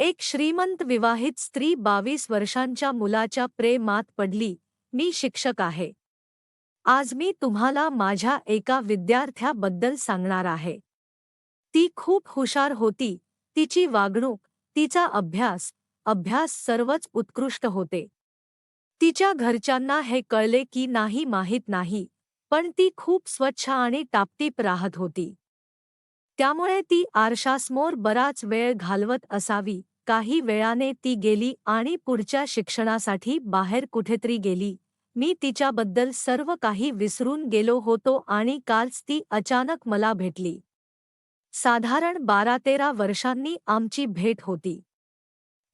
एक श्रीमंत विवाहित स्त्री 22 वर्षांच्या मुलाच्या प्रेमात पडली. मी शिक्षक आहे. आज मी तुम्हाला माझ्या एका विद्यार्थ्याबद्दल सांगणार आहे. ती खूप हुशार होती. तिची वागणूक, तिचा अभ्यास सर्वच उत्कृष्ट होते. तिच्या घरच्यांना हे कळले की नाही माहीत नाही, पण ती खूप स्वच्छ आणि टापटीप राहत होती. त्यामुळे ती आरशासमोर बराच वेळ घालवत असावी. काही वेळाने ती गेली आणि पुढच्या शिक्षणासाठी बाहेर कुठेतरी गेली. मी तिच्याबद्दल सर्व काही विसरून गेलो होतो आणि कालच ती अचानक मला भेटली. साधारण 12-13 वर्षांनी आमची भेट होती.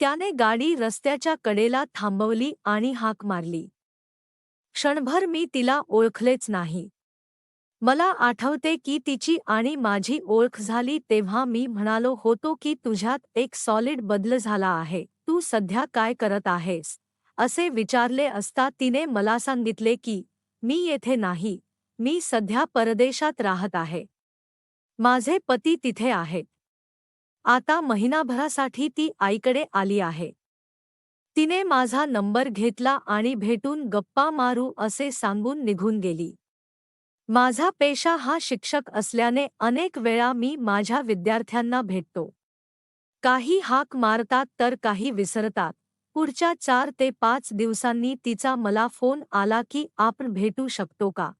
त्याने गाडी रस्त्याच्या कडेला थांबवली आणि हाक मारली. क्षणभर मी तिला ओळखलेच नाही. मला आठवते की तिची आणि माझी ओळख झाली तेव्हा मी म्हणालो होतो की तुझ्यात एक सॉलिड बदल झाला आहे. तू सध्या काय करत आहेस असे विचारले असता तिने मला सांगितले की मी येथे नाही, मी सध्या परदेशात राहत आहे. माझे पती तिथे आहेत. आता महिनाभरासाठी ती आईकडे आली आहे. तिने माझा नंबर घेतला आणि भेटून गप्पा मारू असे सांगून निघून गेली. माझा पेशा हा शिक्षक असल्याने अनेक वेळा मी माझ्या विद्यार्थ्यांना भेटतो. काही हाक मारतात तर काही विसरतात. पुढच्या 4 ते 5 दिवसांनी तिचा मला फोन आला की आपण भेटू शकतो का.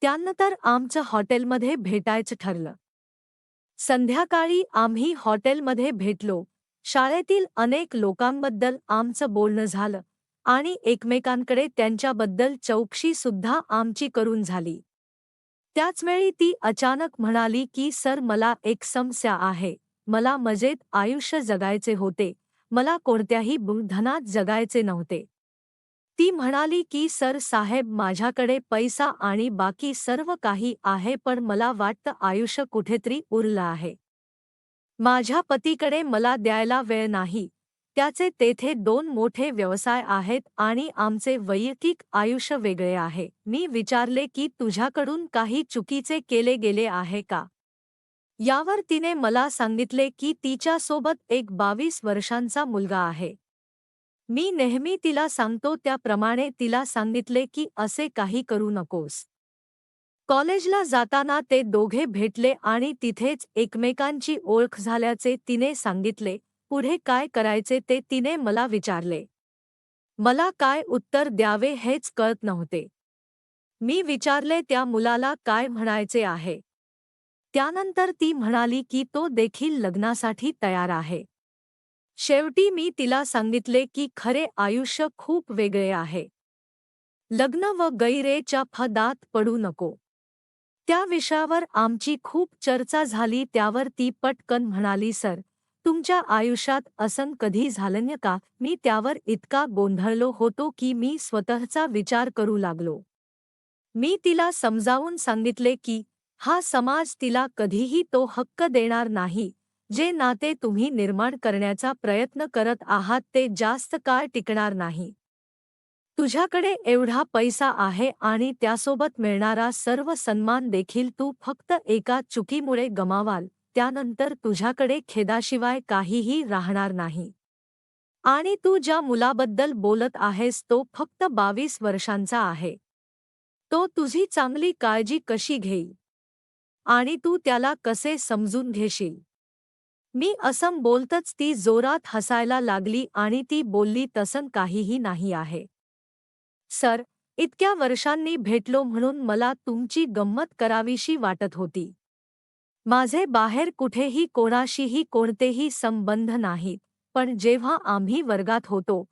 त्यानंतर आमचं हॉटेलमध्ये भेटायचं ठरलं. संध्याकाळी आम्ही हॉटेलमध्ये भेटलो. शाळेतील अनेक लोकांबद्दल आमचं बोलणं झालं आणि एकमेकांकडे त्यांच्याबद्दल चौकशी सुद्धा आमची करून झाली. त्याचवेळी ती अचानक म्हणाली की सर, मला एक समस्या आहे. मला मजेत आयुष्य जगायचे होते. मला कोणत्याही बंधनात जगायचे नव्हते. ती म्हणाली की सर साहेब, माझ्याकडे पैसा आणि बाकी सर्व काही आहे, पण मला वाटतं आयुष्य कुठेतरी उरलं आहे. माझ्या पतीकडे मला द्यायला वेळ नाही. त्याचे तेथे 2 मोठे व्यवसाय आहेत आणि आमचे वैयक्तिक आयुष्य वेगळे आहे. मी विचारले की तुझ्याकडून काही चुकीचे केले गेले आहे का. यावर तिने मला सांगितले की तिच्यासोबत एक 22 वर्षांचा मुलगा आहे. मी नेहमी तिला सांगतो त्याप्रमाणे तिला सांगितले की असे काही करू नकोस. कॉलेजला जाताना ते दोघे भेटले आणि तिथेच एकमेकांची ओळख झाल्याचे तिने सांगितले. पुढे काय करायचे ते तिने मला विचारले. मला काय उत्तर द्यावे हेच कळत नव्हते. मी विचारले त्या मुलाला काय म्हणायचे आहे. त्यानंतर ती म्हणाली की तो देखील लग्नासाठी तयार आहे. शेवटी मी तिला सांगितले की खरे आयुष्य खूप वेगळे आहे. लग्न व गैरेच्या फदात पडू नको. त्या विषयावर आमची खूप चर्चा झाली. त्यावर ती पटकन म्हणाली, सर, तुमच्या आयुष्यात असं कधी झालं का. मी त्यावर इतका गोंधळलो होतो की मी स्वतःचा विचार करू लागलो. मी तिला समजावून सांगितले की हा समाज तिला कधीही तो हक्क देणार नाही. जे नाते तुम्ही निर्माण करण्याचा प्रयत्न करत आहात ते जास्त काळ टिकणार नाही. तुझ्याकडे एवढा पैसा आहे आणि त्यासोबत मिळणारा सर्व सन्मान देखील तू फक्त एका चुकीमुळे गमावाल. त्यानंतर तुझ्याकडे खेदाशिवाय काहीही राहणार नाही. आणि तू ज्या मुलाबद्दल बोलत आहेस तो फक्त 22 वर्षांचा आहे. तो तुझी चांगली काळजी कशी घेईल आणि तू त्याला कसे समजून घेशील. मी असं बोलतच ती जोरात हसायला लागली आणि ती बोलली, तसं काहीही नाही आहे. सर, इतक्या वर्षांनी भेटलो म्हणून मला तुमची गंमत करावीशी वाटत होती. माझे बाहेर कुठेही कोणाशीही कोणतेही संबंध नाहीत, पण जेव्हा आम्ही वर्गात होतो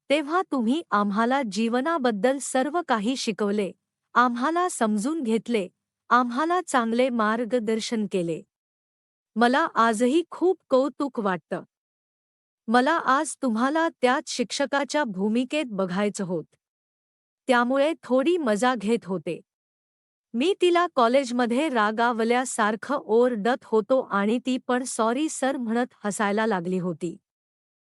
तेव्हा तुम्ही आम्हाला जीवनाबद्दल सर्व काही शिकवले, आम्हाला समजून घेतले, आम्हाला चांगले मार्गदर्शन केले. मला आजही खूप कौतुक वाटतं. मला आज तुम्हाला त्याच शिक्षकाच्या भूमिकेत बघायचं होतं. त्यामुळे थोडी मजा घेत होते. मी तिला कॉलेजमध्ये रागावल्यासारखं ओरडत होतो आणि ती पण सॉरी सर म्हणत हसायला लागली होती.